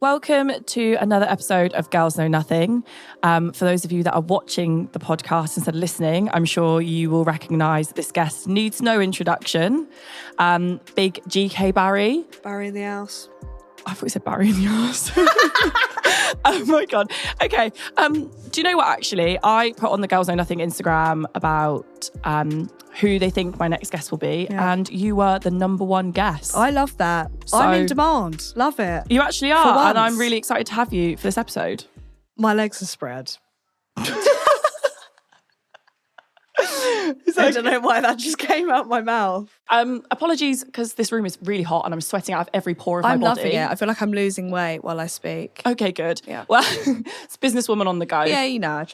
Welcome to another episode of Girls Know Nothing. For those of you that are watching the podcast instead of listening, I'm sure you will recognise this guest needs no introduction. Big GK Barry. Barry in the house. I thought you said Barry in the house. Oh my God. Okay. Do you know what, actually? I put on the Girls Know Nothing Instagram about who they think my next guest will be. Yeah. And you were the number one guest. I love that. So, I'm in demand. Love it. You actually are. And I'm really excited to have you for this episode. My legs are spread. I don't know why that just came out my mouth. Apologies, because this room is really hot and I'm sweating out of every pore of my body. I'm loving it. I feel like I'm losing weight while I speak. Okay, good. Yeah. Well, it's businesswoman on the go. Yeah, you know.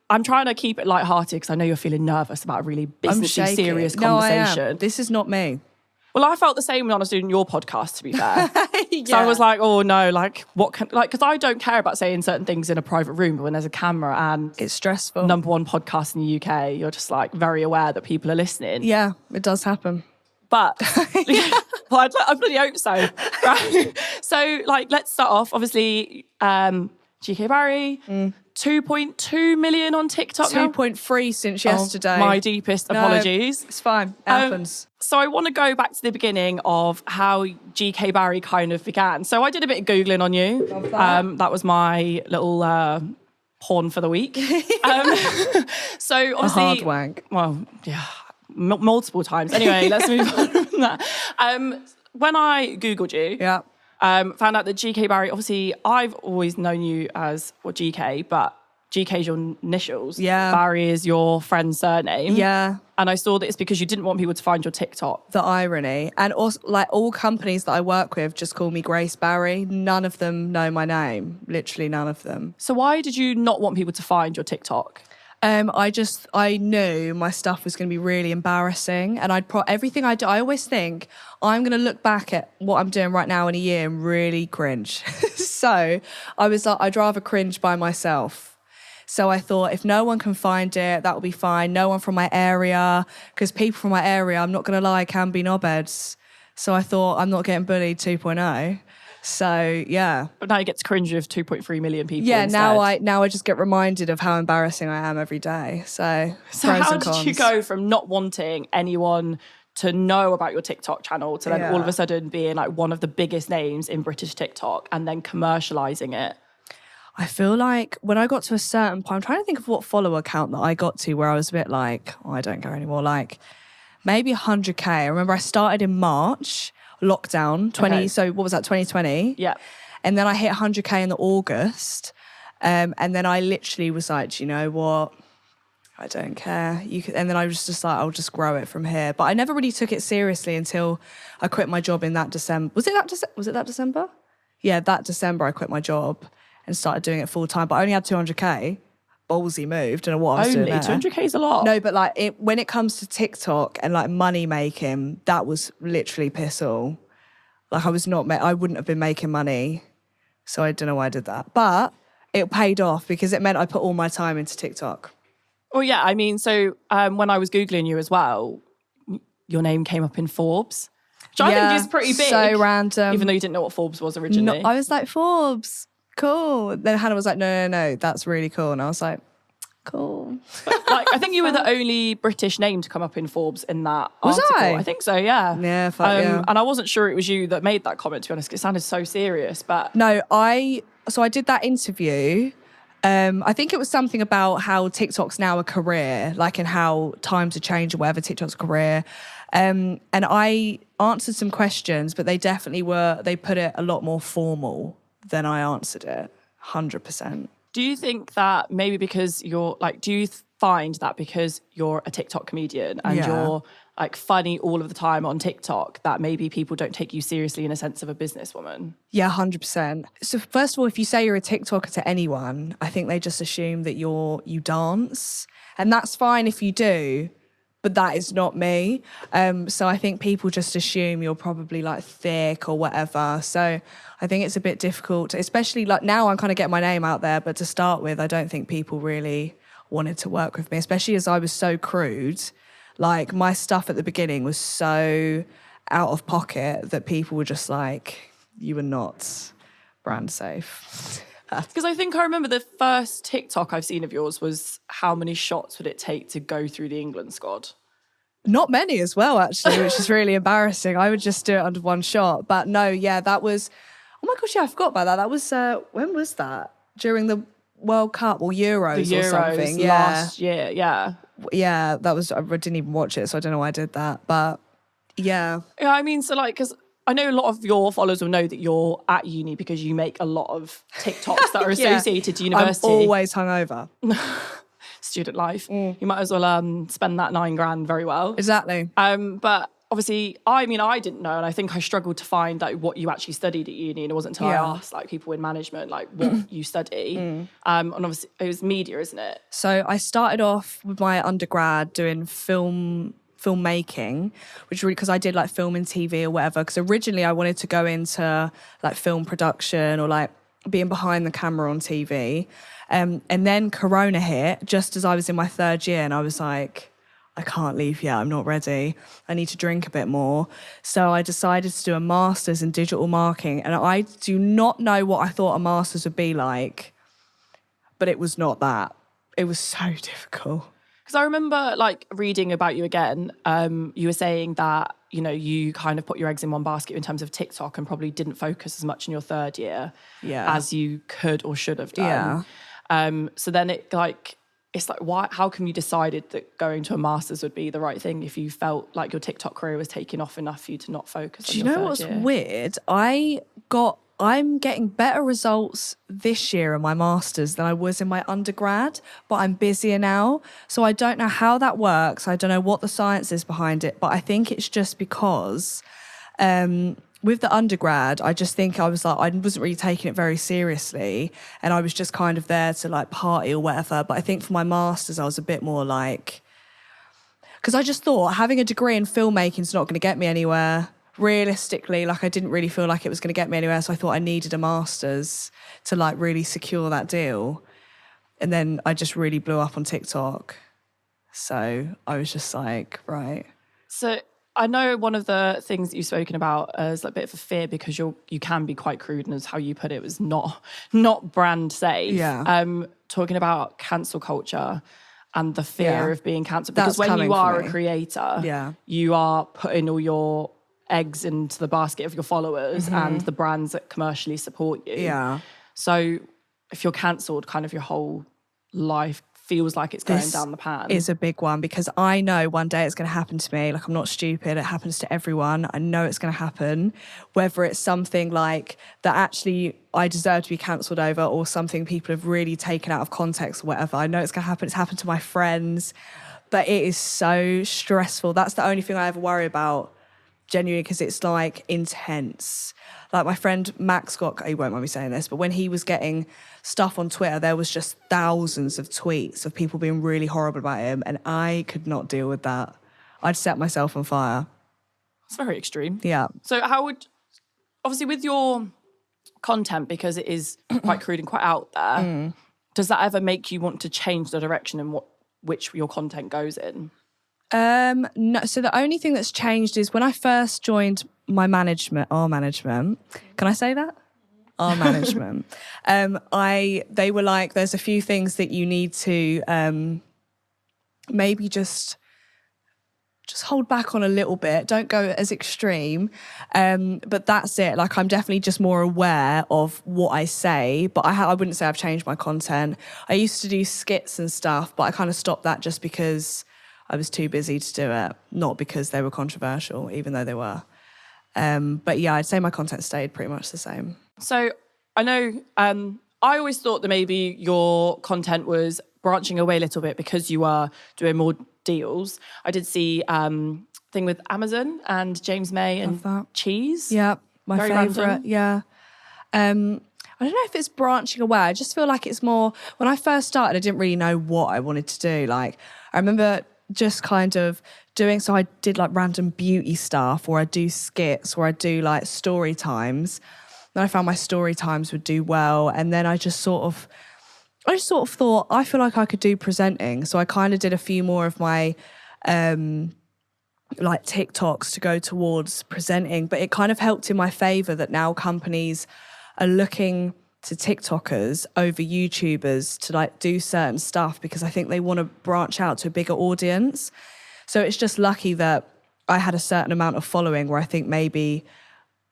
I'm trying to keep it lighthearted because I know you're feeling nervous about a really businessy, serious conversation. I am. This is not me. Well, I felt the same when I was doing your podcast, to be fair. Yeah. So I was like, oh no, because I don't care about saying certain things in a private room, but when there's a camera and it's stressful. Number one podcast in the UK, you're just like very aware that people are listening. Yeah, it does happen. But, well, I bloody hope so. Right? So, let's start off. Obviously, GK Barry, 2.2 million on TikTok 2.3 since yesterday. My deepest apologies. It's fine. It happens. So I want to go back to the beginning of how GK Barry kind of began. So I did a bit of Googling on you. Love that. That was my little porn for the week. So obviously... A hard wank. Well, yeah, multiple times. Anyway, let's move on from that. When I Googled you... Yeah. Found out that GK Barry, obviously, I've always known you as GK, but GK is your initials. Yeah. Barry is your friend's surname. Yeah. And I saw that it's because you didn't want people to find your TikTok. The irony. And also, all companies that I work with just call me Grace Barry. None of them know my name. Literally none of them. So why did you not want people to find your TikTok? I knew my stuff was going to be really embarrassing, and everything I do, I always think I'm going to look back at what I'm doing right now in a year and really cringe. So I was like, I'd rather cringe by myself. So I thought, if no one can find it, that will be fine. No one from my area, because people from my area, I'm not going to lie, can be knobheads. So I thought, I'm not getting bullied 2.0. So, yeah. But now you get to cringe with 2.3 million people Yeah, instead. now I just get reminded of how embarrassing I am every day. So how did you go from not wanting anyone to know about your TikTok channel to then all of a sudden being one of the biggest names in British TikTok and then commercialising it? I feel like when I got to a certain point, I'm trying to think of what follower count that I got to where I was a bit like, I don't care anymore, maybe 100K. I remember I started in March, lockdown, so what was that, 2020? Yeah. And then I hit 100K in the August. And then I literally was like, do you know what? I don't care. And then I was just like, I'll just grow it from here. But I never really took it seriously until I quit my job in that December. Was it that December? Yeah, that December I quit my job and started doing it full time. But I only had 200K. Ballsy move. Don't know what I was doing there. 200K is a lot. No, but when it comes to TikTok and money making, that was literally piss all. I wouldn't have been making money. So I don't know why I did that. But it paid off because it meant I put all my time into TikTok. Well, yeah, I mean, so when I was Googling you as well, your name came up in Forbes, which I think is pretty big. So random. Even though you didn't know what Forbes was originally. No, I was like, Forbes, cool. Then Hannah was like, no, that's really cool. And I was like, cool. But, I think you were the only British name to come up in Forbes in that was article. I think so, yeah. Yeah, yeah. And I wasn't sure it was you that made that comment, to be honest. It sounded so serious, but... No, I did that interview. I think it was something about how TikTok's now a career, and how times have changed or whatever, TikTok's a career. And I answered some questions, but they put it a lot more formal than I answered it, 100%. Do you think that maybe because you're do you find that because you're a TikTok comedian and you're funny all of the time on TikTok, that maybe people don't take you seriously in a sense of a businesswoman? Yeah, 100%. So first of all, if you say you're a TikToker to anyone, I think they just assume that you dance. And that's fine if you do, but that is not me. So I think people just assume you're probably thick or whatever. So I think it's a bit difficult, especially now I'm kind of getting my name out there, but to start with, I don't think people really wanted to work with me, especially as I was so crude. My stuff at the beginning was so out of pocket that people were just like, you were not brand safe. Because I think I remember the first TikTok I've seen of yours was how many shots would it take to go through the England squad? Not many as well, actually, which is really embarrassing. I would just do it under one shot. But no, yeah, that was, oh my gosh, yeah, I forgot about that. That was, when was that? During the World Cup or Euros, The Euros or something. last year, yeah. Yeah, that was, I didn't even watch it, so I don't know why I did that. But yeah. Yeah, I mean, so like, because I know a lot of your followers will know that you're at uni because you make a lot of TikToks that are associated to university. I'm always hungover. Student life. You might as well spend that $9,000 very well. Exactly. But obviously, I mean, I didn't know, and I think I struggled to find like what you actually studied at uni, and it wasn't until I asked like people in management like what you study. And obviously, it was media, isn't it? So I started off with my undergrad doing filmmaking, which really because I did like film and TV or whatever. Because originally I wanted to go into like film production or like being behind the camera on TV. And then Corona hit just as I was in my third year, and I was like, I can't leave yet. I'm not ready. I need to drink a bit more. So I decided to do a master's in digital marketing. And I do not know what I thought a master's would be like, but it was not that. It was so difficult. Because I remember like reading about you again, you were saying that, you know, you kind of put your eggs in one basket in terms of TikTok and probably didn't focus as much in your third year as you could or should have done. So then it's like, why? How come you decided that going to a master's would be the right thing if you felt like your TikTok career was taking off enough for you to not focus on your third year? Do you know what's weird? I'm getting better results this year in my master's than I was in my undergrad, but I'm busier now. So I don't know how that works. I don't know what the science is behind it, but I think it's just because with the undergrad, I just think I was like, I wasn't really taking it very seriously, and I was just kind of there to like party or whatever. But I think for my master's, I was a bit more like, because I just thought having a degree in filmmaking is not going to get me anywhere. Realistically, like I didn't really feel like it was going to get me anywhere, so I thought I needed a master's to like really secure that deal. And then I just really blew up on TikTok, so I was just like, right. So I know one of the things that you've spoken about is a bit of a fear because you can be quite crude, and as how you put it was not brand safe. Talking about cancel culture and the fear of being cancelled, because when you are a creator, you are putting all your eggs into the basket of your followers and the brands that commercially support you. So if you're cancelled, kind of your whole life feels like it's going down the pan. Is a big one, because I know one day it's going to happen to me. Like, I'm not stupid. It happens to everyone. I know it's going to happen, whether it's something like that actually I deserve to be cancelled over, or something people have really taken out of context or whatever. I know it's going to happen. It's happened to my friends, but it is so stressful. That's the only thing I ever worry about, genuinely, because it's like intense. Like my friend Max got, he won't mind me saying this, but when he was getting stuff on Twitter, there was just thousands of tweets of people being really horrible about him, and I could not deal with that. I'd set myself on fire. It's very extreme. Yeah. So how would, obviously with your content, because it is quite crude and quite out there, does that ever make you want to change the direction in which your content goes in? No. So the only thing that's changed is when I first joined our management, can I say that? Our management. They were like, there's a few things that you need to maybe just hold back on a little bit. Don't go as extreme. But that's it. Like, I'm definitely just more aware of what I say, but I wouldn't say I've changed my content. I used to do skits and stuff, but I kind of stopped that just because I was too busy to do it, not because they were controversial, even though they were. But yeah, I'd say my content stayed pretty much the same. So I know I always thought that maybe your content was branching away a little bit because you are doing more deals. I did see thing with Amazon and James May and cheese. Yeah, my favourite. Random. Yeah. I don't know if it's branching away. I just feel like it's more, when I first started, I didn't really know what I wanted to do. Like, I remember just kind of doing, so I did like random beauty stuff, or I do skits, or I do like story times. Then I found my story times would do well, and then I just sort of thought, I feel like I could do presenting, so I kind of did a few more of my like TikToks to go towards presenting. But it kind of helped in my favour that now companies are looking to TikTokers over YouTubers to like do certain stuff because I think they want to branch out to a bigger audience. So it's just lucky that I had a certain amount of following where I think maybe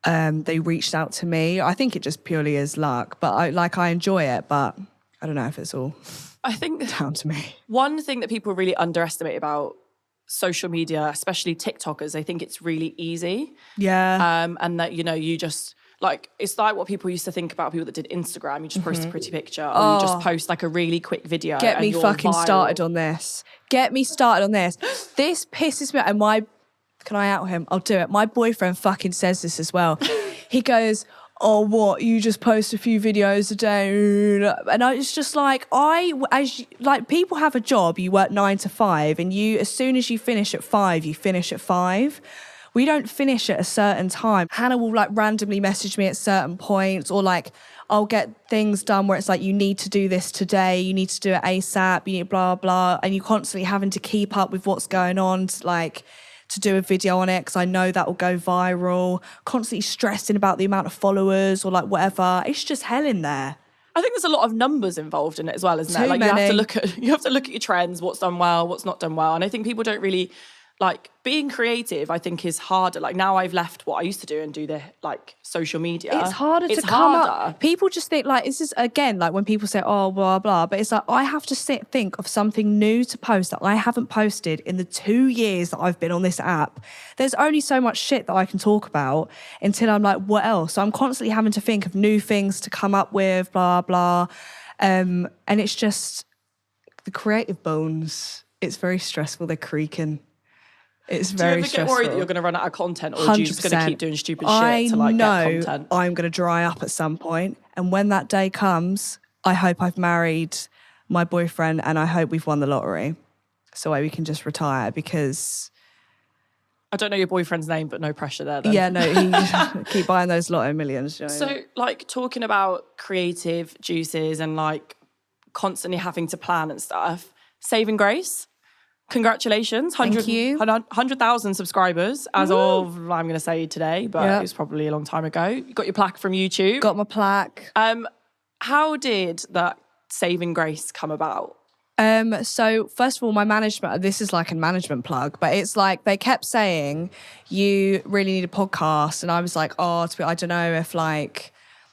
they reached out to me. I think it just purely is luck, but I enjoy it, but I don't know if it's all I think down to me. one thing that people really underestimate about social media, especially TikTokers, they think it's really easy. Yeah. And that, you know, you just like, it's like what people used to think about people that did Instagram. You just post a pretty picture or you just post like a really quick video. Get me you're fucking viral. started on this. Get me started on this. This pisses me out. And can I out him? I'll do it. My boyfriend fucking says this as well. He goes, oh, what? You just post a few videos a day. And it's just like, people have a job, you work 9 to 5, and as soon as you finish at 5, you finish at 5. We don't finish at a certain time. Hannah will like randomly message me at certain points, or like I'll get things done where it's like, you need to do this today, you need to do it ASAP, you need blah, blah. And you're constantly having to keep up with what's going on, to do a video on it because I know that will go viral, constantly stressing about the amount of followers or like whatever. It's just hell in there. I think there's a lot of numbers involved in it as well, isn't there? Too Like many. you have to look at your trends, what's done well, what's not done well. And I think people don't really like being creative. I think is harder. Like now I've left what I used to do and do the like social media. It's harder to come up. People just think like, this is again, like when people say, oh, blah, blah, but it's like, I have to think of something new to post that I haven't posted in the 2 years that I've been on this app. There's only so much shit that I can talk about until I'm like, what else? So I'm constantly having to think of new things to come up with, blah, blah. And it's just the creative bones. It's very stressful. They're creaking. It's very stressful. Do you ever get worried that you're going to run out of content, or are you just going to keep doing stupid shit to like get content? I'm going to dry up at some point, and when that day comes, I hope I've married my boyfriend and I hope we've won the lottery, so we can just retire because. I don't know your boyfriend's name, but no pressure there. Then. Yeah, no, keep buying those lotto millions. You know? So, like talking about creative juices and like constantly having to plan and stuff. Saving Grace. Congratulations. Thank you. 100,000 subscribers as of, I'm going to say today, but it was probably a long time ago. You got your plaque from YouTube. Got my plaque. How did that Saving Grace come about? So first of all, my management, this is like a management plug, but it's like they kept saying, you really need a podcast. And I was like, I don't know if like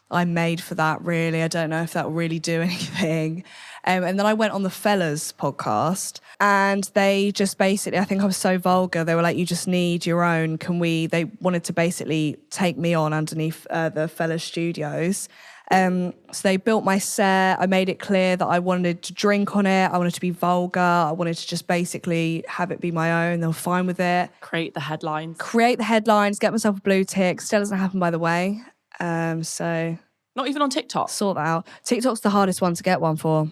I'm made for that really. I don't know if that will really do anything. And then I went on the Fellas podcast and they just basically, I think I was so vulgar. They were like, you just need your own. They wanted to basically take me on underneath the Fellas studios. So they built my set. I made it clear that I wanted to drink on it. I wanted to be vulgar. I wanted to just basically have it be my own. They were fine with it. Create the headlines, get myself a blue tick. Still doesn't happen, by the way. So not even on TikTok. Sort that out. TikTok's the hardest one to get one for.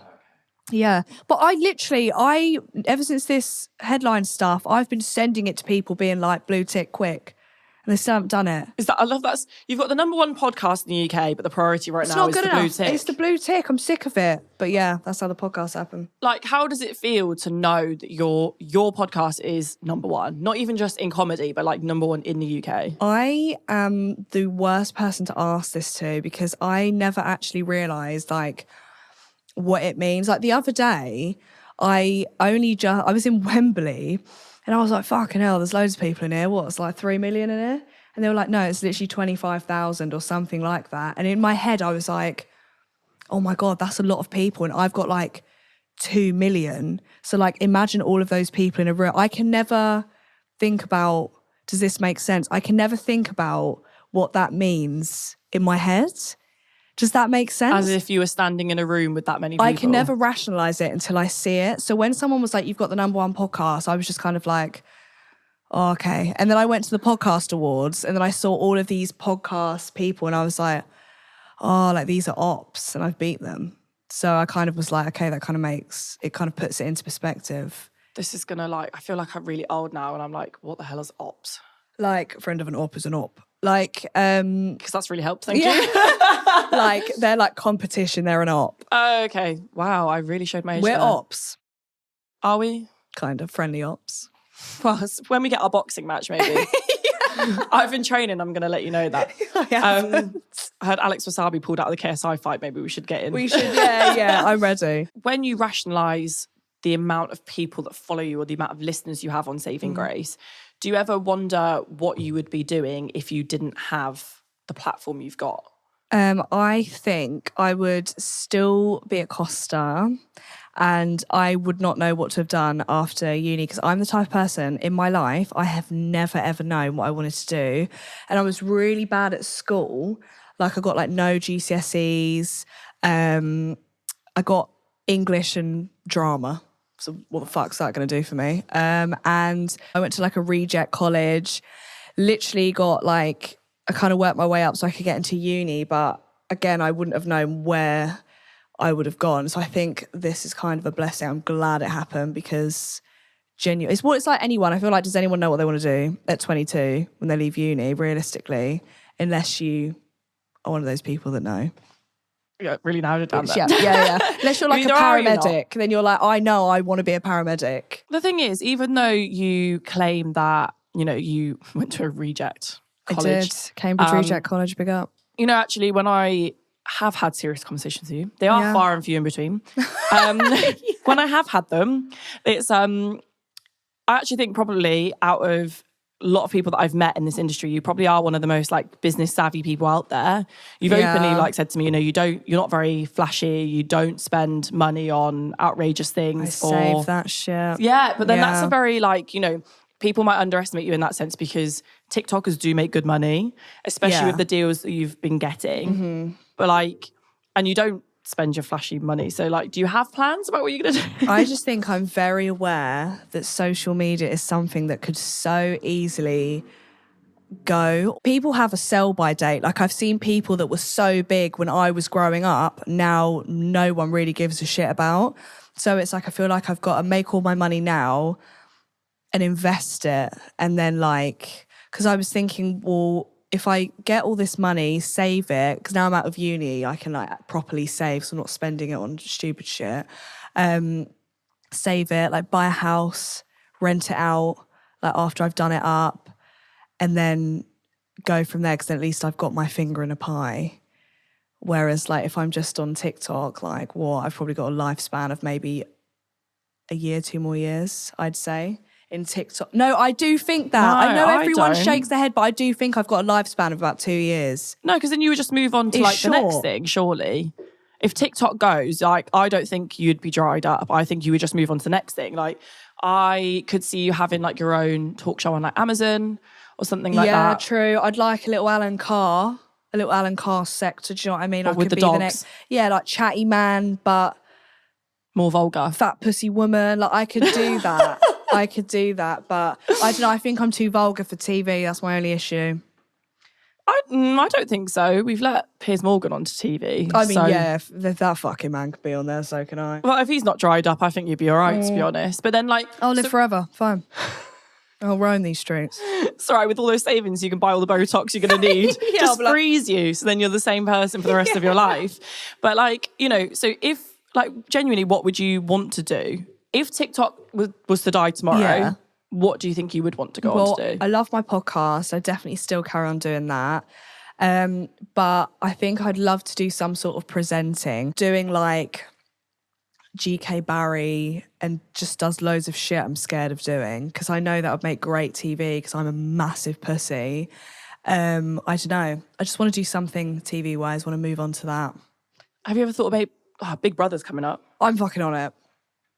Yeah. But I ever since this headline stuff, I've been sending it to people being like, blue tick quick. And they still haven't done it. I love that. You've got the #1 podcast in the UK, but the priority now is the blue tick. It's the blue tick. I'm sick of it. But yeah, that's how the podcasts happen. Like, how does it feel to know that your podcast is #1? Not even just in comedy, but like #1 in the UK. I am the worst person to ask this to because I never actually realised like what it means. Like the other day, I was in Wembley. And I was like, fucking hell, there's loads of people in here. What, it's like 3 million in here? And they were like, no, it's literally 25,000 or something like that. And in my head, I was like, oh my God, that's a lot of people. And I've got like 2 million. So like, imagine all of those people in a room. I can never think about, does this make sense? I can never think about what that means in my head. Does that make sense? As if you were standing in a room with that many people. I can never rationalise it until I see it. So when someone was like, you've got the #1 podcast, I was just kind of like, oh, okay. And then I went to the podcast awards and then I saw all of these podcast people and I was like, oh, like these are ops and I've beat them. So I kind of was like, okay, that kind of puts it into perspective. This is going to I feel like I'm really old now and I'm like, what the hell is ops? Like, friend of an op is an op. Like, because that's really helped, thank you. Like, they're like competition, they're an op. Oh, okay. Wow, I really showed my age We're there. ops. Are we? Kind of friendly ops. Well, when we get our boxing match, maybe. I've been training, I'm going to let you know that. I heard Alex Wasabi pulled out of the KSI fight. Maybe we should get in. We should, yeah, I'm ready. When you rationalise the amount of people that follow you or the amount of listeners you have on Saving Grace, do you ever wonder what you would be doing if you didn't have the platform you've got? I think I would still be at Costa and I would not know what to have done after uni because I'm the type of person in my life, I have never ever known what I wanted to do. And I was really bad at school. Like I got like no GCSEs. I got English and drama. So what the fuck's that going to do for me? And I went to like a reject college, literally got like, I kind of worked my way up so I could get into uni, but again, I wouldn't have known where I would have gone. So I think this is kind of a blessing. I'm glad it happened because genuinely, it's what it's like anyone. I feel like, does anyone know what they want to do at 22 when they leave uni, realistically, unless you are one of those people that know. Yeah, really narrowed it down there. Yeah. Unless you're like a paramedic, then you're like, I know I want to be a paramedic. The thing is, even though you claim that, you went to a reject college. I did. Cambridge Reject College, big up. Actually, when I have had serious conversations with you, they are far and few in between. When I have had them, it's I actually think probably out of a lot of people that I've met in this industry, you probably are one of the most like business savvy people out there. You've openly like said to me, you're not very flashy. You don't spend money on outrageous things. Save that shit. Yeah, but then that's a very like, people might underestimate you in that sense because TikTokers do make good money, especially with the deals that you've been getting. Mm-hmm. But like, and you don't spend your flashy money. So like, do you have plans about what you're going to do? I just think I'm very aware that social media is something that could so easily go. People have a sell-by date. Like I've seen people that were so big when I was growing up, now no one really gives a shit about. So it's like, I feel like I've got to make all my money now and invest it. And then like, because I was thinking, well, if I get all this money, save it, because now I'm out of uni, I can like properly save, so I'm not spending it on stupid shit. Save it, like buy a house, rent it out, like after I've done it up, and then go from there, because at least I've got my finger in a pie. Whereas like if I'm just on TikTok, like I've probably got a lifespan of maybe a year, 2 more years, I'd say. In TikTok. No, I do think that. No, I know everyone don't. shakes their head, but I do think I've got a lifespan of about 2 years. No, because then you would just move on to like the next thing, surely. If TikTok goes, like, I don't think you'd be dried up. I think you would just move on to the next thing. Like, I could see you having like your own talk show on like Amazon or something like that. Yeah, true. I'd like a little Alan Carr sector. Do you know what I mean? But I with could the be dogs. the next. Yeah, like chatty man, but More vulgar. fat pussy woman. Like I could do that. I could do that, but I don't know. I think I'm too vulgar for TV. That's my only issue. I don't think so. We've let Piers Morgan onto TV. I mean, if that fucking man could be on there, so can I. Well, if he's not dried up, I think you'd be all right, to be honest. But then, like, I'll live forever. Fine. I'll roam these streets. sorry, with all those savings, you can buy all the Botox you're going to need. Yeah, Just but freeze you, so then you're the same person for the rest of your life. But like, so if, like, genuinely, what would you want to do? If TikTok was to die tomorrow, what do you think you would want to go on to do? I love my podcast. I definitely still carry on doing that. But I think I'd love to do some sort of presenting, doing like GK Barry and just does loads of shit I'm scared of doing, because I know that would make great TV because I'm a massive pussy. I don't know. I just want to do something TV-wise, want to move on to that. Have you ever thought about Big Brother's coming up? I'm fucking on it.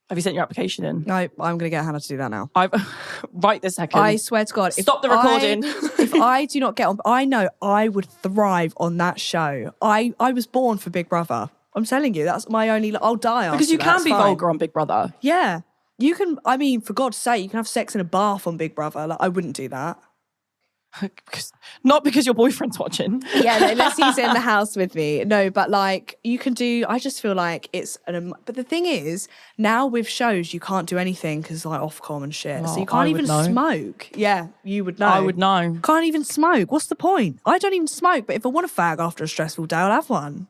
Have you sent your application in? No, I'm going to get Hannah to do that now. Right this second. I swear to God. Stop the recording. If I do not get on, I know I would thrive on that show. I was born for Big Brother. I'm telling you, that's my only, I'll die because after you that, can it's be fine. vulgar on Big Brother. Yeah. You can, I mean, for God's sake, you can have sex in a bath on Big Brother. Like, I wouldn't do that. Not because your boyfriend's watching. Yeah, no, unless he's in the house with me. No, but like you can do, I just feel like it's but the thing is, now with shows, you can't do anything because like Ofcom and shit. So you can't even smoke. Yeah, you would know. I would know. Can't even smoke. What's the point? I don't even smoke, but if I want a fag after a stressful day, I'll have one.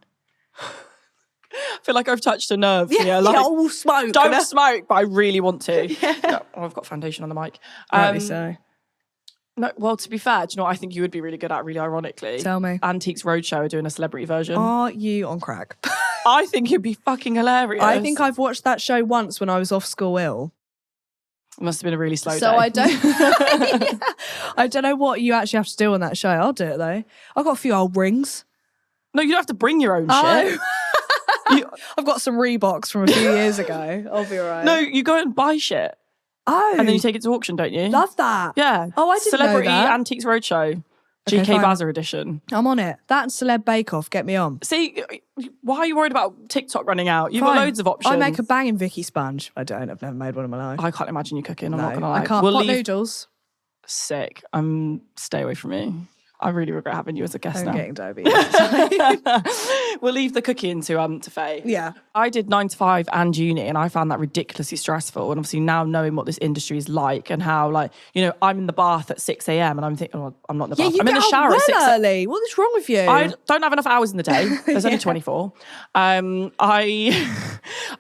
I feel like I've touched a nerve. Yeah, like, I'll smoke. Don't smoke, but I really want to. Yeah. Oh, I've got foundation on the mic. Rightly so. No, well, to be fair, do you know what I think you would be really good at, really ironically? Tell me. Antiques Roadshow are doing a celebrity version. Are you on crack? I think it'd be fucking hilarious. I think I've watched that show once when I was off school ill. It must have been a really slow day. So I don't know what you actually have to do on that show. I'll do it though. I've got a few old rings. No, you don't have to bring your own shit. I've got some Reeboks from a few years ago. I'll be all right. No, you go and buy shit. Oh. And then you take it to auction, don't you? Love that. Yeah. Oh, I didn't Celebrity know that. Antiques Roadshow. Okay, GK fine. Bazza edition. I'm on it. That and Celeb Bake Off, get me on. See, why are you worried about TikTok running out? You've got Fine. loads of options. I make a banging Vicky sponge. I don't. I've never made one in my life. I can't imagine you cooking. I'm No, not going to lie. I can't. We'll Pot leave... noodles. Sick. Stay away from me. I really regret having you as a guest I'm now. getting Dobie. We'll leave the cooking to Faye. Yeah. I did 9 to 5 and uni, and I found that ridiculously stressful. And obviously now knowing what this industry is like and how, like, you know, I'm in the bath at 6 a.m. and I'm thinking, oh, I'm not in the bath. You I'm in get the up shower well at 6 early. What is wrong with you? I don't have enough hours in the day. There's only 24. I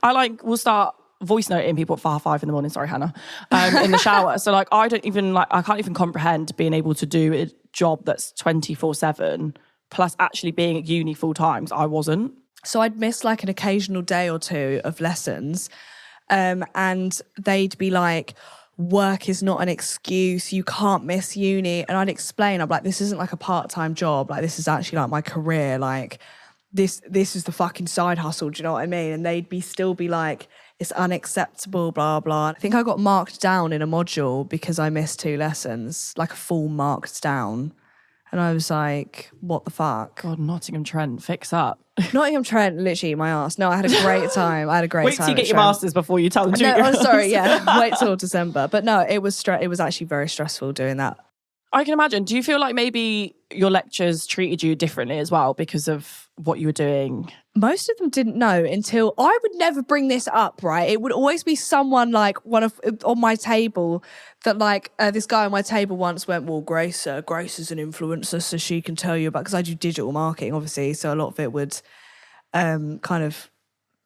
like will start voice noting people at 5 in the morning. Sorry, Hannah. In the shower. So like, I can't even comprehend being able to do a job that's 24/7 plus actually being at uni full time. I wasn't. So I'd miss like an occasional day or two of lessons, and they'd be like, work is not an excuse, you can't miss uni. And I'd explain, I'm like, this isn't like a part-time job, like this is actually like my career, like this is the fucking side hustle, do you know what I mean? And they'd still be like, it's unacceptable, blah, blah. I think I got marked down in a module because I missed 2 lessons, like a full marked down. And I was like, what the fuck? God, Nottingham Trent, fix up. Nottingham Trent, literally my ass. No, I had a great time. Wait till you get your masters before you tell them to. No, I'm sorry, yeah. Wait till December. But no, it was actually very stressful doing that. I can imagine. Do you feel like maybe your lectures treated you differently as well because of what you were doing? Most of them didn't know until I would never bring this up, right? It would always be someone like on my table that like this guy on my table once went, well, Grace is an influencer, so she can tell you about, because I do digital marketing, obviously, so a lot of it would kind of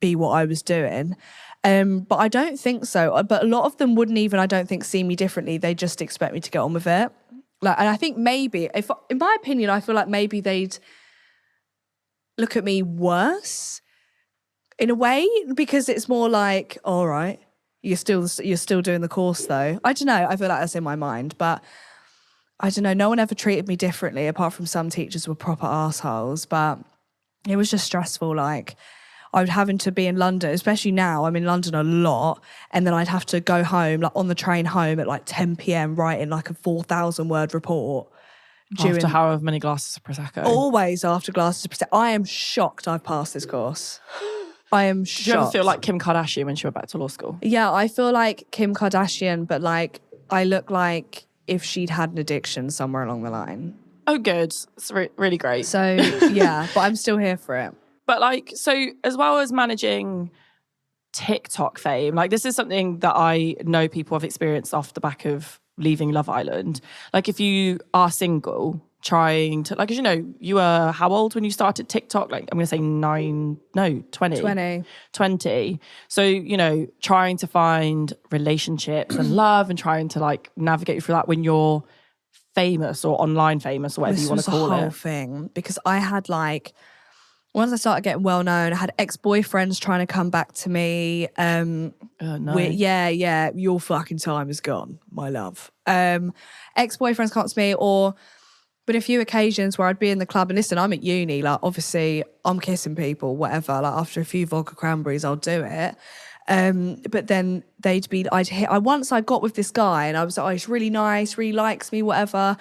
be what I was doing. But I don't think so. But a lot of them wouldn't even, I don't think, see me differently. They just expect me to get on with it. Like, and I think maybe, in my opinion, I feel like maybe they'd look at me worse in a way, because it's more like, all right, you're still doing the course though. I don't know. I feel like that's in my mind, but I don't know. No one ever treated me differently, apart from some teachers were proper assholes. But it was just stressful. Like, I would having to be in London, especially now, I'm in London a lot, and then I'd have to go home, like on the train home at like 10 p.m, writing like a 4,000 word report. After however many glasses of Prosecco. Always after glasses of Prosecco. I am shocked I've passed this course. I am shocked. Do you ever feel like Kim Kardashian when she went back to law school? Yeah, I feel like Kim Kardashian, but like I look like if she'd had an addiction somewhere along the line. Oh, good. It's really great. So, yeah, but I'm still here for it. But like, so as well as managing TikTok fame, like this is something that I know people have experienced off the back of leaving Love Island. Like if you are single, trying to, like, as you know, you were how old when you started TikTok? Like I'm going to say 20. 20. So, you know, trying to find relationships and love and trying to like navigate through that when you're famous or online famous or whatever you want to call it. This was the whole thing, because I had like, once I started getting well known, I had ex-boyfriends trying to come back to me. No. Yeah, your fucking time is gone, my love. Ex-boyfriends come up to me, or but a few occasions where I'd be in the club and listen, I'm at uni, like obviously I'm kissing people, whatever. Like after a few vodka cranberries, I'll do it. But then they'd be, once I got with this guy and I was like, oh, he's really nice, really likes me, whatever.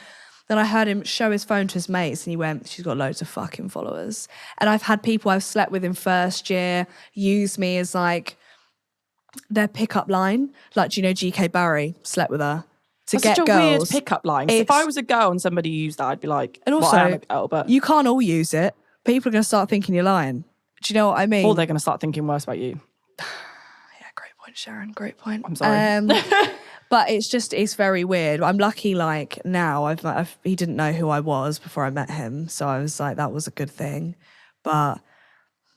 Then I heard him show his phone to his mates and he went, she's got loads of fucking followers. And I've had people I've slept with in first year use me as like their pickup line. Like, do you know GK Barry? Slept with her. That's get such a girls. weird pickup line. If I was a girl and somebody used that, I'd be like, and also, well, I am a girl, but you can't all use it. People are going to start thinking you're lying. Do you know what I mean? Or they're going to start thinking worse about you. Yeah, great point, Sharon. Great point. I'm sorry. But it's very weird. I'm lucky, like, now, he didn't know who I was before I met him. So I was like, that was a good thing. But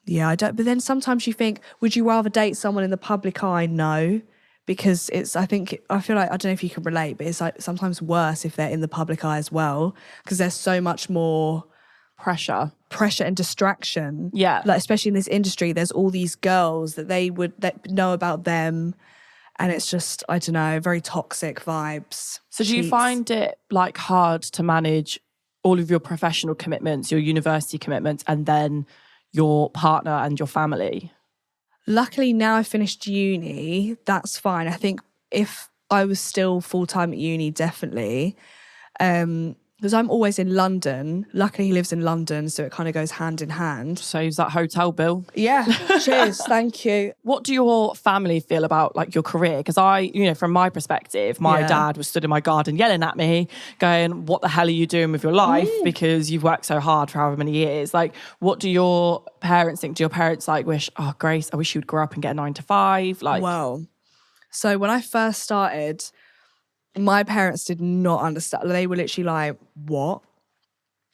yeah, but then sometimes you think, would you rather date someone in the public eye? No. because I feel like, I don't know if you can relate, but it's like sometimes worse if they're in the public eye as well, because there's so much more pressure and distraction. Yeah. Like, especially in this industry, there's all these girls that that know about them. And it's just, I don't know, very toxic vibes. So do you find it like hard to manage all of your professional commitments, your university commitments, and then your partner and your family? Luckily, now I finished uni, that's fine. I think if I was still full-time at uni, definitely. Because I'm always in London. Luckily, he lives in London, so it kind of goes hand in hand. Saves that hotel bill. Yeah, cheers, thank you. What do your family feel about like your career? Because from my perspective, my dad was stood in my garden yelling at me, going, "What the hell are you doing with your life? Because you've worked so hard for however many years." Like, what do your parents think? Do your parents like wish, "Oh, Grace, I wish you'd grow up and get a 9 to 5?" Like, well, so when I first started, my parents did not understand. They were literally like, what?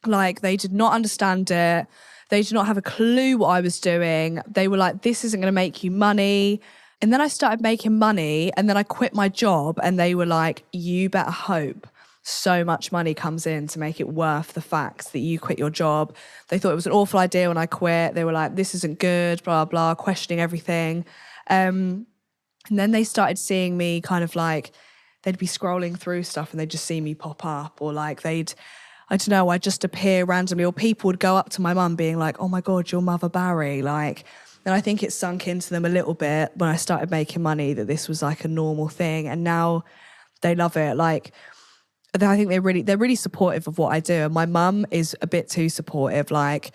Like, they did not understand it. They did not have a clue what I was doing. They were like, this isn't going to make you money. And then I started making money, and then I quit my job, and they were like, you better hope so much money comes in to make it worth the fact that you quit your job. They thought it was an awful idea when I quit. They were like, this isn't good, blah, blah, questioning everything. And then they started seeing me kind of like, they'd be scrolling through stuff and they'd just see me pop up, or like I'd just appear randomly, or people would go up to my mum being like, oh my God, your mother Barry. Like, and I think it sunk into them a little bit when I started making money that this was like a normal thing. And now they love it. Like, I think they're really supportive of what I do. And my mum is a bit too supportive. Like,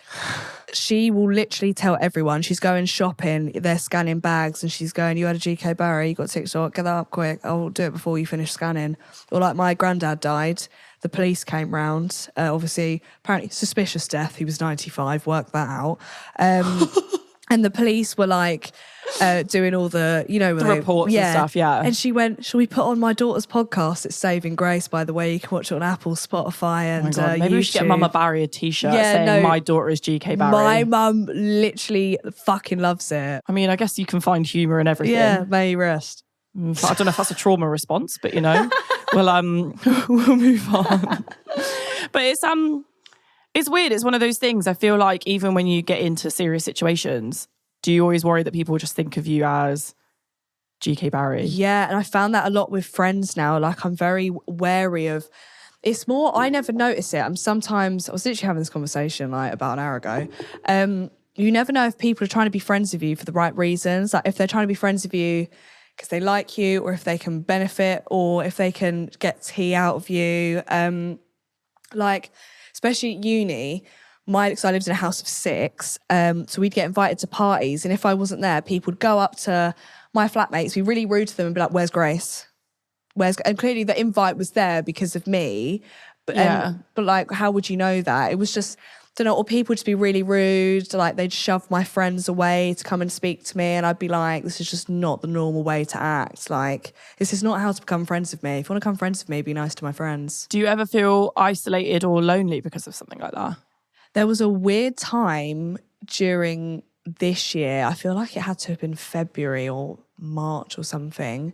she will literally tell everyone. She's going shopping, they're scanning bags, and she's going, you had a GK Barry, you got TikTok, get that up quick, I'll do it before you finish scanning. Or like, my granddad died, the police came round, obviously, apparently suspicious death, he was 95, worked that out. And the police were like doing all the, the reports and stuff, yeah. And she went, shall we put on my daughter's podcast? It's Saving Grace, by the way. You can watch it on Apple, Spotify, and maybe YouTube. we should get Mama Barry a t-shirt saying my daughter is GK Barry. My mum literally fucking loves it. I mean, I guess you can find humour in everything. Yeah, may you rest. I don't know if that's a trauma response, but we'll move on. But it's weird. It's one of those things. I feel like even when you get into serious situations, do you always worry that people just think of you as GK Barry? Yeah, and I found that a lot with friends now. Like, I'm very wary of, it's more, I never notice it. I was literally having this conversation like about an hour ago. You never know if people are trying to be friends with you for the right reasons. Like, if they're trying to be friends with you because they like you, or if they can benefit, or if they can get tea out of you. Like, especially at uni, because I lived in a house of 6, so we'd get invited to parties, and if I wasn't there, people would go up to my flatmates, be really rude to them and be like, where's Grace? And clearly the invite was there because of me, but like, how would you know that? It was just, don't know, or people would just be really rude, like they'd shove my friends away to come and speak to me, and I'd be like, this is just not the normal way to act. Like, this is not how to become friends with me. If you want to become friends with me, be nice to my friends. Do you ever feel isolated or lonely because of something like that? There was a weird time during this year, I feel like it had to have been February or March or something,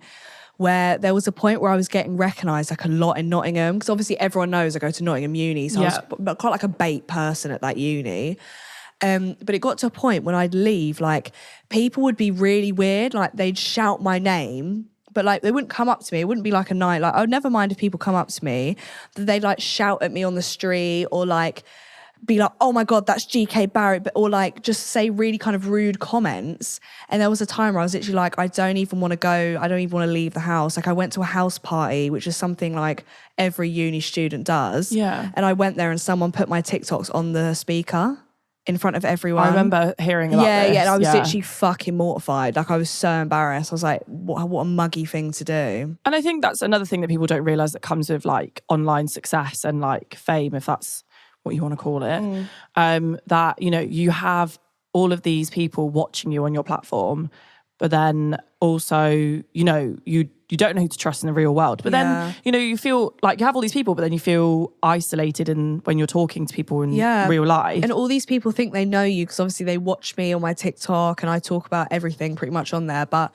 where there was a point where I was getting recognised like a lot in Nottingham, because obviously everyone knows I go to Nottingham uni, so I was quite like a bait person at that uni. But it got to a point when I'd leave, like, people would be really weird, like they'd shout my name, but like they wouldn't come up to me. It wouldn't be like a night, like I would never mind if people come up to me, they'd like shout at me on the street, or like be like, oh my God, that's GK Barrett, or like just say really kind of rude comments. And there was a time where I was literally like, I don't even want to go, I don't even want to leave the house. Like, I went to a house party, which is something like every uni student does. Yeah. And I went there and someone put my TikToks on the speaker in front of everyone. I remember hearing about this. Yeah, and I was literally fucking mortified. Like, I was so embarrassed. I was like, what a muggy thing to do. And I think that's another thing that people don't realise that comes with like online success and like fame, if that's what you want to call it, that, you have all of these people watching you on your platform, but then also, you don't know who to trust in the real world. But then, you feel like you have all these people, but then you feel isolated when you're talking to people in real life. And all these people think they know you because obviously they watch me on my TikTok and I talk about everything pretty much on there. But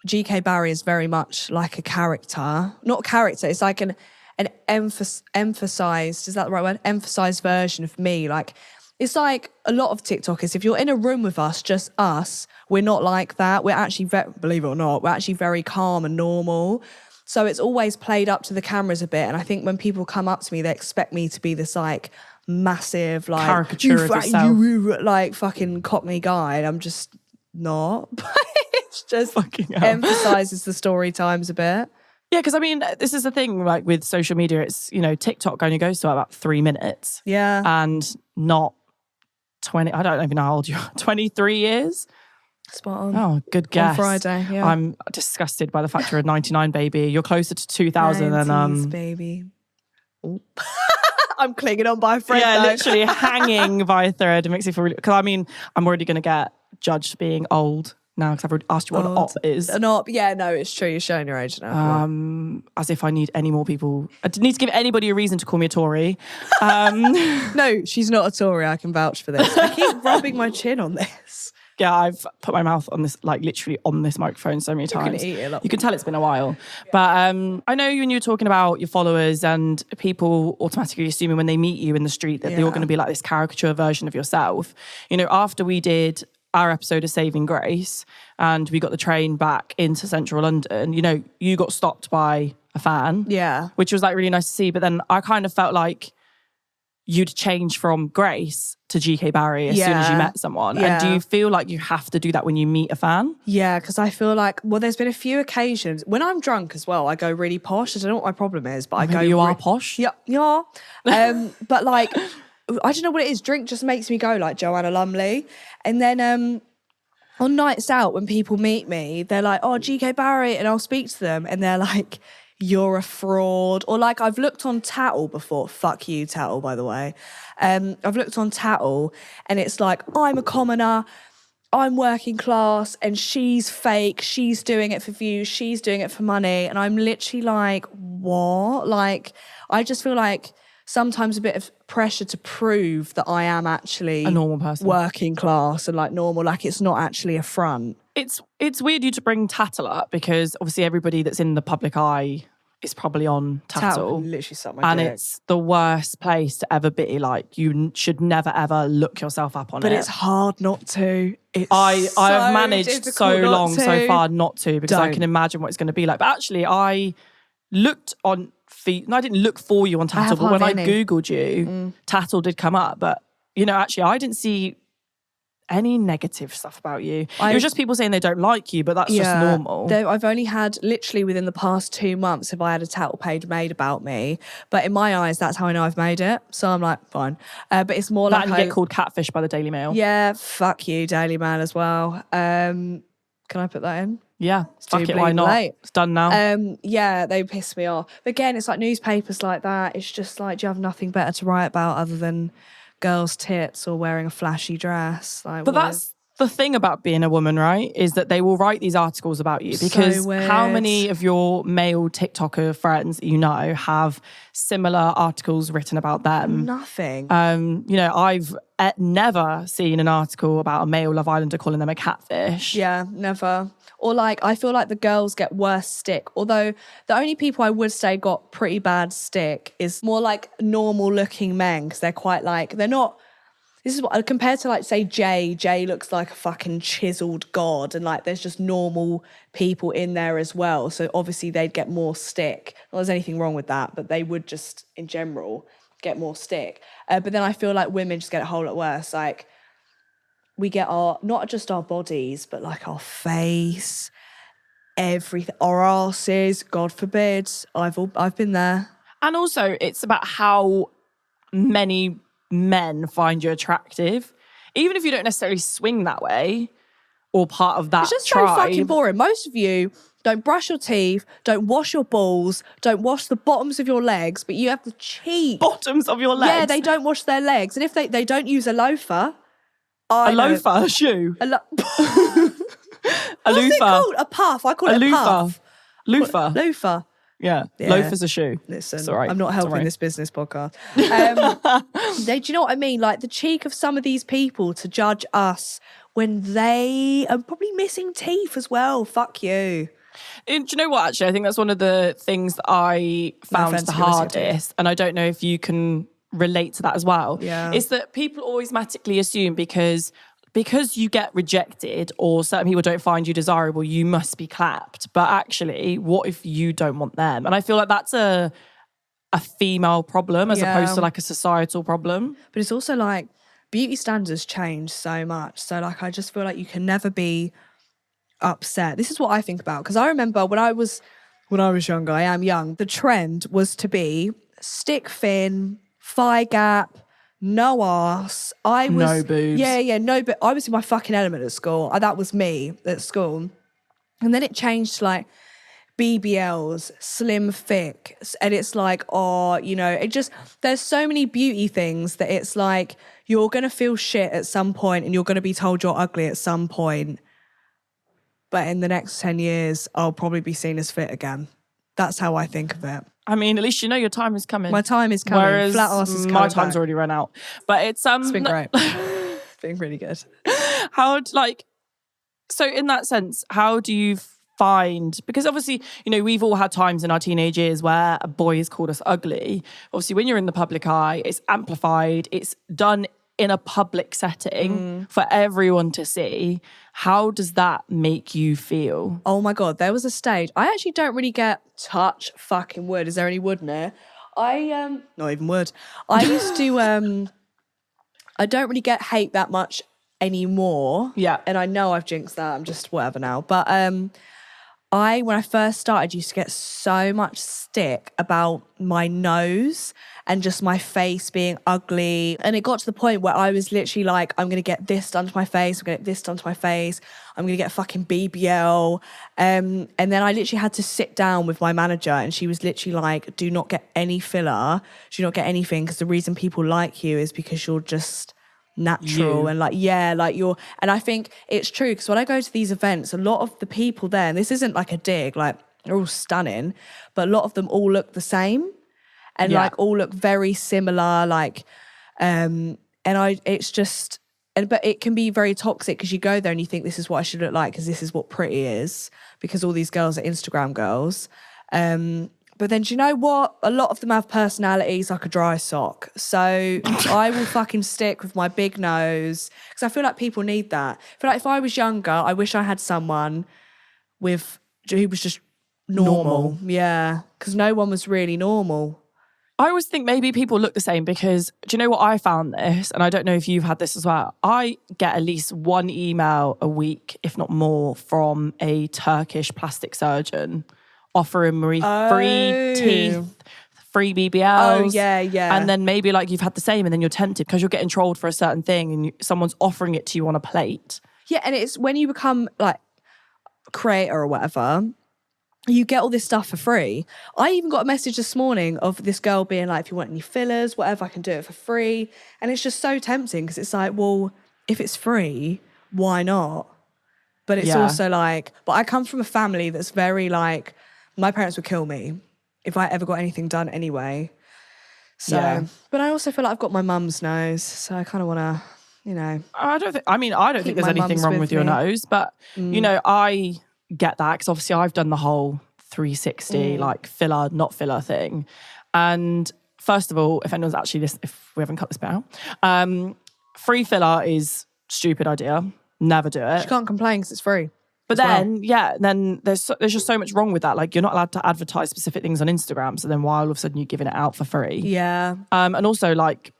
GK Barry is very much like a character. Not character, it's like an emphasized, is that the right word? Emphasized version of me. Like, it's like a lot of TikTokers, if you're in a room with us, just us, we're not like that. We're actually, believe it or not, we're actually very calm and normal. So it's always played up to the cameras a bit. And I think when people come up to me, they expect me to be this like massive, like caricature of yourself. Like fucking Cockney guy. And I'm just not. It's just Fucking hell. emphasizes the story times a bit. Yeah, because I mean, this is the thing, like with social media, it's, you know, TikTok only goes to about 3 minutes. Yeah. And not 20, I don't even know how old you are, 23 years? Spot on. Oh, good guess. On Friday, yeah. I'm disgusted by the fact you're a 99 baby. You're closer to 2000 90s, baby. I'm clinging on by a thread. Yeah, though. literally hanging by a thread. It makes me feel really, because I mean, I'm already going to get judged being old now because I've already asked you what an op is. An op, yeah, no, it's true. You're showing your age now. As if I need any more people. I need to give anybody a reason to call me a Tory. No, she's not a Tory. I can vouch for this. I keep rubbing my chin on this. Yeah, I've put my mouth on this, like literally on this microphone so many times. Eat it you can tell it's been a while. Yeah. But I know when you were talking about your followers and people automatically assuming when they meet you in the street that you're going to be like this caricature version of yourself. You know, after we did our episode of Saving Grace and we got the train back into central London, you know, you got stopped by a fan. Yeah. Which was like really nice to see. But then I kind of felt like you'd change from Grace to GK Barry as soon as you met someone. Yeah. And do you feel like you have to do that when you meet a fan? Yeah, because I feel like, well, there's been a few occasions when I'm drunk as well, I go really posh. I don't know what my problem is, but I go... You are posh? Yeah, yeah. But like, I don't know what it is. Drink just makes me go like Joanna Lumley. And then on nights out, when people meet me, they're like, oh, GK Barry. And I'll speak to them and they're like, you're a fraud. Or like, I've looked on Tattle before. Fuck you, Tattle, by the way. I've looked on Tattle and it's like, I'm a commoner, I'm working class, and she's fake. She's doing it for views. She's doing it for money. And I'm literally like, what? Like, I just feel like sometimes a bit of pressure to prove that I am actually a normal person, working class and like normal. Like, it's not actually a front. It's weird you to bring Tattle up because obviously everybody that's in the public eye is probably on Tattle. Literally suck my dick. It's the worst place to ever be. Like, you should never ever look yourself up on it. But it's hard not to. I have managed so long so far not to, because I can imagine what it's going to be like. But actually, I looked on feet. No, I didn't look for you on Tattle, but when I Googled you, Tattle did come up. But, you know, actually, I didn't see any negative stuff about you. It was just people saying they don't like you, but that's just normal. I've only had, literally within the past 2 months, have I had a Tattle page made about me. But in my eyes, that's how I know I've made it. So I'm like, fine. But it's more that like... and you get called catfish by the Daily Mail. Yeah, fuck you, Daily Mail as well. Can I put that in? Yeah, fuck it, why not? Late. It's done now. Yeah, they piss me off. But again, it's like newspapers like that. It's just like, do you have nothing better to write about other than girls' tits or wearing a flashy dress? Like, but that's the thing about being a woman, right? Is that they will write these articles about you because how many of your male TikToker friends that you know have similar articles written about them? Nothing. You know, I've never seen an article about a male Love Islander calling them a catfish. Yeah, never. Or like, I feel like the girls get worse stick. Although the only people I would say got pretty bad stick is more like normal looking men, because they're quite like, they're not, this is what, compared to like say Jay looks like a fucking chiseled god, and like there's just normal people in there as well. So obviously they'd get more stick. Not there's anything wrong with that, but they would just in general get more stick. But then I feel like women just get a whole lot worse. Like, we get our, not just our bodies, but like our face, everything, our asses, God forbid. I've been there. And also it's about how many men find you attractive. Even if you don't necessarily swing that way or part of that It's just tribe. so fucking boring. Most of you don't brush your teeth, don't wash your balls, don't wash the bottoms of your legs, but you have the cheek. Bottoms of your legs? Yeah, they don't wash their legs. And if they don't use a loafer. A loafer, a shoe. A What's it called? A puff. I call it a puff. Loofah. Loofah. Yeah. Loafer's a shoe. Listen, it's all right. I'm not helping this business podcast. Do you know what I mean? Like, the cheek of some of these people to judge us when they are probably missing teeth as well. Fuck you. And do you know what, actually? I think that's one of the things that I found offense the if you're listening to hardest. And I don't know if you can relate to that as well. Yeah. Is that people always automatically assume because you get rejected or certain people don't find you desirable, you must be clapped. But actually, what if you don't want them? And I feel like that's a female problem as opposed to like a societal problem. But it's also like beauty standards change so much. So like I just feel like you can never be upset. This is what I think about, because I remember when I was younger, I am young, the trend was to be stick thin, thigh gap, no arse. No boobs. Yeah, no, but I was in my fucking element at school. That was me at school. And then it changed to like BBLs, slim thick. And it's like, there's so many beauty things that it's like, you're going to feel shit at some point and you're going to be told you're ugly at some point. But in the next 10 years, I'll probably be seen as fit again. That's how I think of it. I mean, at least you know your time is coming. My time is coming. Whereas Flat arse is coming my time's back. already run out. But it's been great. It's been really good. So in that sense, how do you find, because obviously, we've all had times in our teenage years where a boy has called us ugly. Obviously, when you're in the public eye, it's amplified, it's done in a public setting for everyone to see. How does that make you feel? Oh my God, there was a stage. I actually don't really get touch fucking wood. Is there any wood in there? Not even wood. I used to, I don't really get hate that much anymore. Yeah. And I know I've jinxed that. I'm just whatever now. But when I first started, used to get so much stick about my nose and just my face being ugly. And it got to the point where I was literally like, I'm going to get this done to my face. I'm going to get this done to my face. I'm going to get a fucking BBL. And then I literally had to sit down with my manager and she was literally like, do not get any filler. Do not get anything, because the reason people like you is because you're just natural. You. And and I think it's true, because when I go to these events, a lot of the people there, and this isn't like a dig, like they're all stunning, but a lot of them all look the same and like all look very similar, like but it can be very toxic, because you go there and you think this is what I should look like because this is what pretty is, because all these girls are Instagram girls. But then do you know what? A lot of them have personalities like a dry sock. So I will fucking stick with my big nose, because I feel like people need that. I feel like if I was younger, I wish I had someone who was just normal. Yeah, because no one was really normal. I always think maybe people look the same because, do you know what I found this? And I don't know if you've had this as well. I get at least one email a week, if not more, from a Turkish plastic surgeon offering me free teeth, free BBLs. Oh, yeah. And then maybe like you've had the same and then you're tempted because you're getting trolled for a certain thing and someone's offering it to you on a plate. Yeah, and it's when you become like a creator or whatever, you get all this stuff for free. I even got a message this morning of this girl being like, if you want any fillers, whatever, I can do it for free. And it's just so tempting, because it's like, well, if it's free, why not? But it's also like, but I come from a family that's very like, my parents would kill me if I ever got anything done anyway. So, but I also feel like I've got my mum's nose, so I kind of want to, I don't think there's anything wrong with your nose, but I get that, because obviously I've done the whole 360 like filler, not filler thing. And first of all, if anyone's actually listening, if we haven't cut this bit out, free filler is stupid idea. Never do it. You can't complain because it's free. But then, then there's just so much wrong with that. Like, you're not allowed to advertise specific things on Instagram. So then why all of a sudden you're giving it out for free? Yeah. And also, like,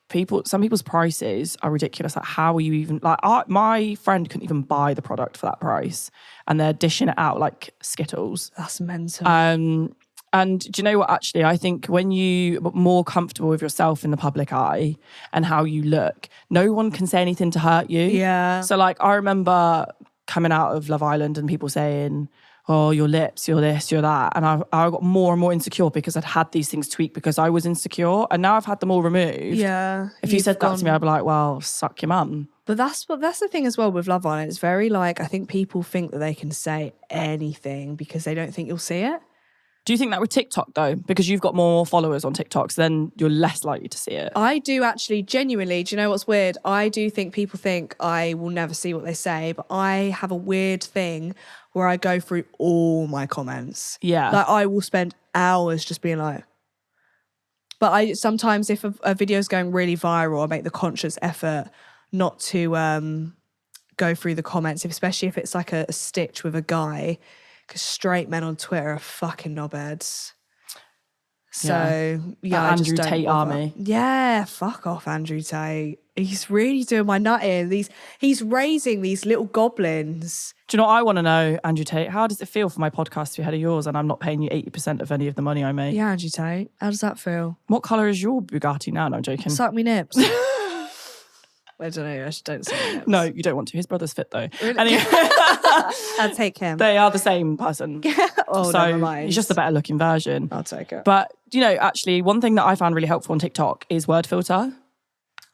some people's prices are ridiculous. Like, how are you even, like, my friend couldn't even buy the product for that price. And they're dishing it out like Skittles. That's mental. And do you know what, actually, I think when you're more comfortable with yourself in the public eye and how you look, no one can say anything to hurt you. Yeah. So, like, I remember coming out of Love Island and people saying, oh, your lips, you're this, you're that. And I got more and more insecure because I'd had these things tweaked because I was insecure. And now I've had them all removed. Yeah. If you said that to me, I'd be like, well, suck your mum. But that's the thing as well with Love Island. It's very like, I think people think that they can say anything because they don't think you'll see it. Do you think that with TikTok though? Because you've got more followers on TikTok, so then you're less likely to see it. I do actually genuinely, do you know what's weird? I do think people think I will never see what they say, but I have a weird thing where I go through all my comments. Yeah. Like I will spend hours just being like, but I sometimes if a video's going really viral, I make the conscious effort not to go through the comments, especially if it's like a stitch with a guy, because straight men on Twitter are fucking knobheads. So yeah, I Andrew just don't Tate bother. army. Yeah, fuck off, Andrew Tate. He's really doing my nut in. He's raising these little goblins. Do you know what I want to know, Andrew Tate? How does it feel for my podcast to be ahead of yours and I'm not paying you 80% of any of the money I make? Yeah, Andrew Tate. How does that feel? What colour is your Bugatti now? No, I'm joking. Suck me nips. I don't know. I just don't say nips. No, you don't want to. His brother's fit though. Really? Anyway, I'll take him. they are the same person. Oh, So never mind. he's just a better looking version. I'll take it. But, you know, actually, one thing that I found really helpful on TikTok is word filter.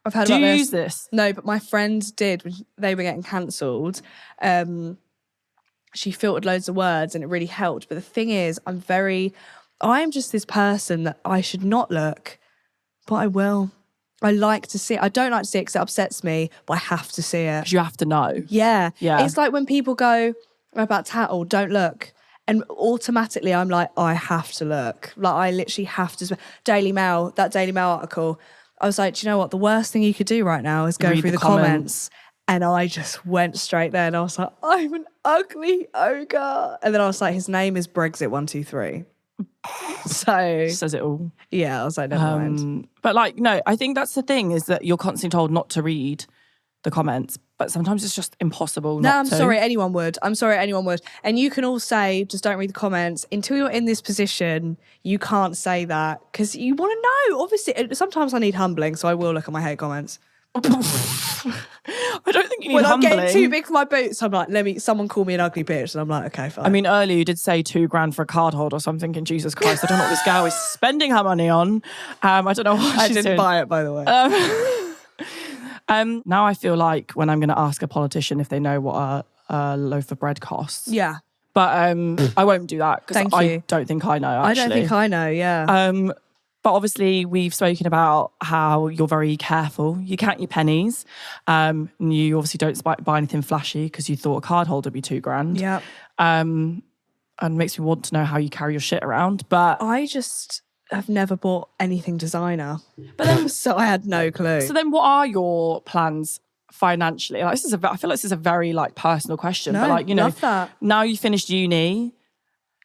I've heard Do about you this. use this? No, but my friend did when they were getting cancelled. She filtered loads of words and it really helped. But the thing is, I'm just this person that I should not look, but I will. I like to see it. I don't like to see it because it upsets me, but I have to see it. 'Cause you have to know. Yeah. Yeah. It's like when people go about tattle, don't look. And automatically I'm like, I have to look. Like I literally have to. Daily Mail, that Daily Mail article, I was like, do you know what? The worst thing you could do right now is go Read through the the comments. And I just went straight there and I was like, I'm an ugly ogre. And then I was like, his name is Brexit123. So Says it all. yeah, I was like, never mind. But like, no, I think that's the thing is that you're constantly told not to read the comments, but sometimes it's just impossible No, not I'm to. sorry, anyone would. I'm sorry, anyone would. And you can all say, just don't read the comments. Until you're in this position, you can't say that because you want to know. Obviously, sometimes I need humbling, so I will look at my hate comments. I don't think you need When humbling. I'm getting too big for my boots, I'm like, someone call me an ugly bitch. And I'm like, okay, fine. I mean, earlier you did say $2,000 for a card holder, so I'm thinking, Jesus Christ, I don't know what this girl is spending her money on. I don't know what I she's didn't doing. buy it, by the way. Now I feel like when I'm going to ask a politician if they know what a loaf of bread costs. yeah. But I won't do that because Thank I you. don't think I know, actually. I don't think I know, yeah. But obviously, we've spoken about how you're very careful. You count your pennies. And you obviously don't buy anything flashy because you thought a card holder would be $2,000. yeah. And it makes me want to know how you carry your shit around. But I just have never bought anything designer. But then, so I had no clue. so then, what are your plans financially? Like, I feel like this is a very like personal question. No, but like, you know, love that. now you finished uni,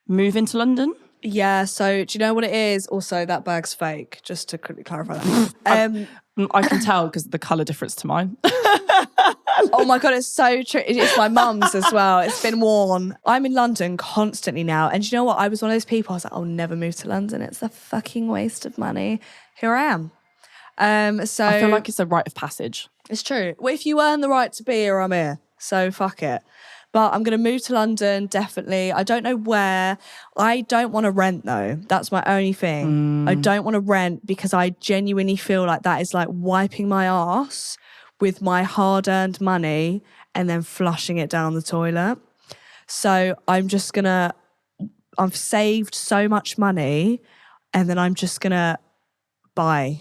move into London. Yeah, so do you know what it is? Also, that bag's fake, just to quickly clarify that. I can tell because of the colour difference to mine. Oh my God, it's so true. It's my mum's as well. It's been worn. I'm in London constantly now. And do you know what? I was one of those people, I was like, I'll never move to London. It's a fucking waste of money. Here I am. So I feel like it's a rite of passage. it's true. Well, if you earn the right to be here, I'm here. So fuck it. But I'm going to move to London, definitely. I don't know where. I don't want to rent, though. That's my only thing. I don't want to rent because I genuinely feel like that is like wiping my ass with my hard-earned money and then flushing it down the toilet. So I'm just going to... I've saved so much money and then I'm just going to buy.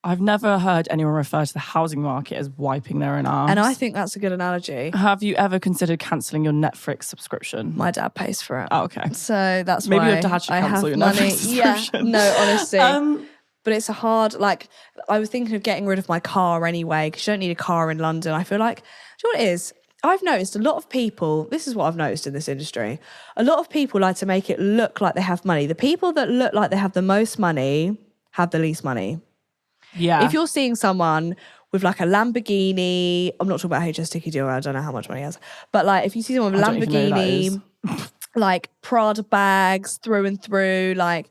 I've never heard anyone refer to the housing market as wiping their own arms. And I think that's a good analogy. Have you ever considered cancelling your Netflix subscription? My dad pays for it. Oh, okay. So that's Maybe why your dad should I cancel have your money. Netflix Yeah, subscription. no, honestly. But it's a hard, like, I was thinking of getting rid of my car anyway, because you don't need a car in London. I feel like, do you know what it is? I've noticed a lot of people, this is what I've noticed in this industry, a lot of people like to make it look like they have money. The people that look like they have the most money have the least money. Yeah. If you're seeing someone with like a Lamborghini, I'm not talking about HS Sticky Deal, I don't know how much money he has, but like if you see someone with a I don't even know who that Lamborghini, like Prada bags through and through, like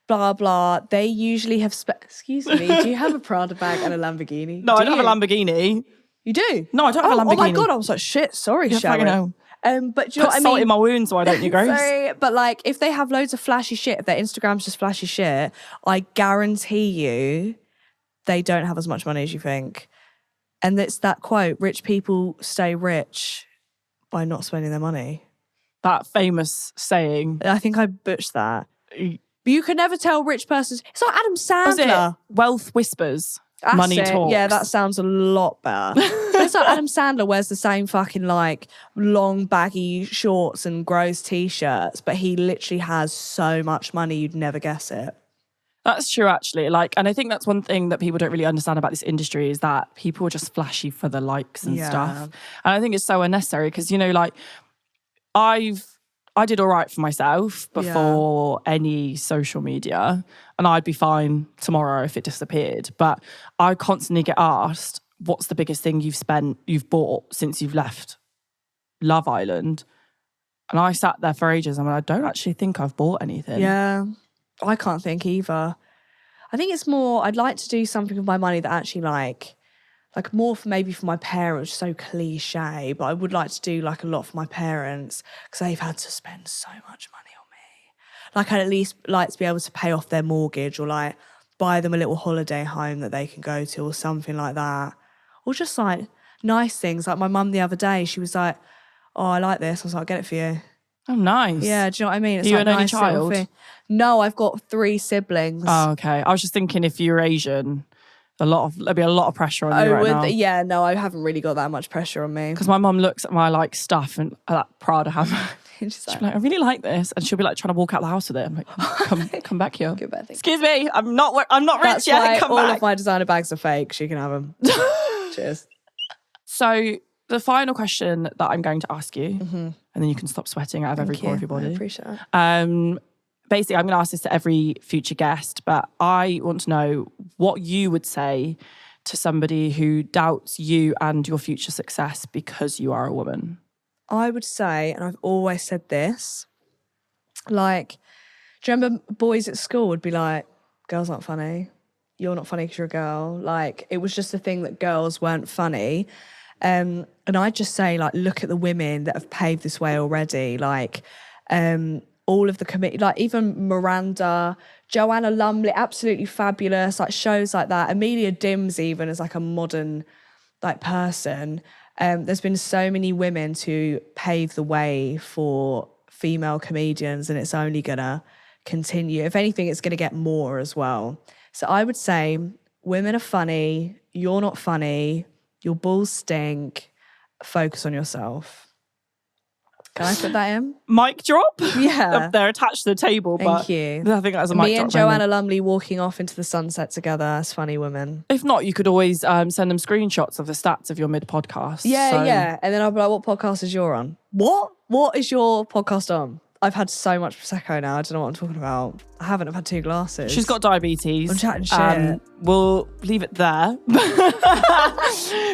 blah, blah, they usually have, excuse me, do you have a Prada bag and a Lamborghini? No, I don't you? have a Lamborghini. You do? No, I don't have a Lamborghini. Oh my God, I was like, shit, sorry, Yeah, Sharon. fucking hell. But do you know what I Put salt mean? in my wounds, why don't you, Grace? Sorry, but like if they have loads of flashy shit, if their Instagram's just flashy shit, I guarantee you they don't have as much money as you think. And it's that quote, rich people stay rich by not spending their money. That famous saying. I think I butchered that. You can never tell rich persons. It's like Adam Was it Sandler. Wealth Whispers? That's Money it. Talks. Yeah, that sounds a lot better. It's like Adam Sandler wears the same fucking like long baggy shorts and gross t-shirts, but he literally has so much money you'd never guess it. That's true, actually. Like, and I think that's one thing that people don't really understand about this industry is that people are just flashy for the likes and stuff. And I think it's so unnecessary because, you know, like I did all right for myself before any social media, and I'd be fine tomorrow if it disappeared. But I constantly get asked, what's the biggest thing you've bought since you've left Love Island? And I sat there for ages. I mean, I don't actually think I've bought anything. Yeah, I can't think either. I think it's more, I'd like to do something with my money that actually like more for maybe for my parents, so cliche, but I would like to do like a lot for my parents because they've had to spend so much money on me. Like I'd at least like to be able to pay off their mortgage or like buy them a little holiday home that they can go to or something like that. Or just like nice things. Like my mum the other day, she was like, oh, I like this. I was like, I'll get it for you. Oh, nice. Yeah, do you know what I mean? It's Are you like an only nice little child? thing. No, I've got 3 siblings. Oh, okay. I was just thinking if you're Asian, there'd be a lot of pressure on you right now. Yeah, no, I haven't really got that much pressure on me. Because my mum looks at my like stuff and that Prada hammer. She's She'll be like, I really like this, and she'll be like trying to walk out the house with it. I'm like, come back here. Good bad thing. Excuse me, I'm not rich That's yet. why Come all back. of my designer bags are fake. She can have them. Cheers. So the final question that I'm going to ask you, and then you can stop sweating out of every pore of your body. I appreciate it. Basically, I'm going to ask this to every future guest, but I want to know what you would say to somebody who doubts you and your future success because you are a woman. I would say, and I've always said this, like, do you remember boys at school would be like, girls aren't funny. You're not funny because you're a girl. Like, it was just a thing that girls weren't funny. And I'd just say, like, look at the women that have paved this way already. Like, all of the committee, like even Miranda, Joanna Lumley, absolutely fabulous. Like shows like that. Amelia Dims even as like a modern like person. There's been so many women to pave the way for female comedians, and it's only gonna continue. If anything, it's gonna get more as well. So I would say women are funny. You're not funny. Your balls stink. Focus on yourself. Can I put that in? Mic drop? Yeah. They're attached to the table. Thank you. I think that's a mic drop. Me and Joanna Lumley walking off into the sunset together as funny women. If not, you could always send them screenshots of the stats of your mid-podcast. Yeah. And then I'll be like, what podcast is your on? What is your podcast on? I've had so much Prosecco now. I don't know what I'm talking about. I haven't. I've had 2 glasses. She's got diabetes. I'm chatting shit. We'll leave it there.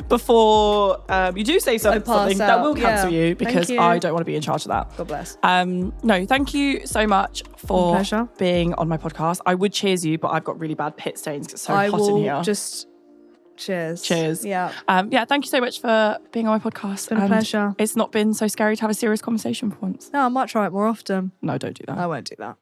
Before you do say something that will cancel you, because I don't want to be in charge of that. God bless. No, thank you so much for being on my podcast. I would cheers you, but I've got really bad pit stains because it's so hot in here. Just cheers. Cheers. Yeah. Thank you so much for being on my podcast. It's been a pleasure. It's not been so scary to have a serious conversation for once. No, I might try it more often. No, don't do that. I won't do that.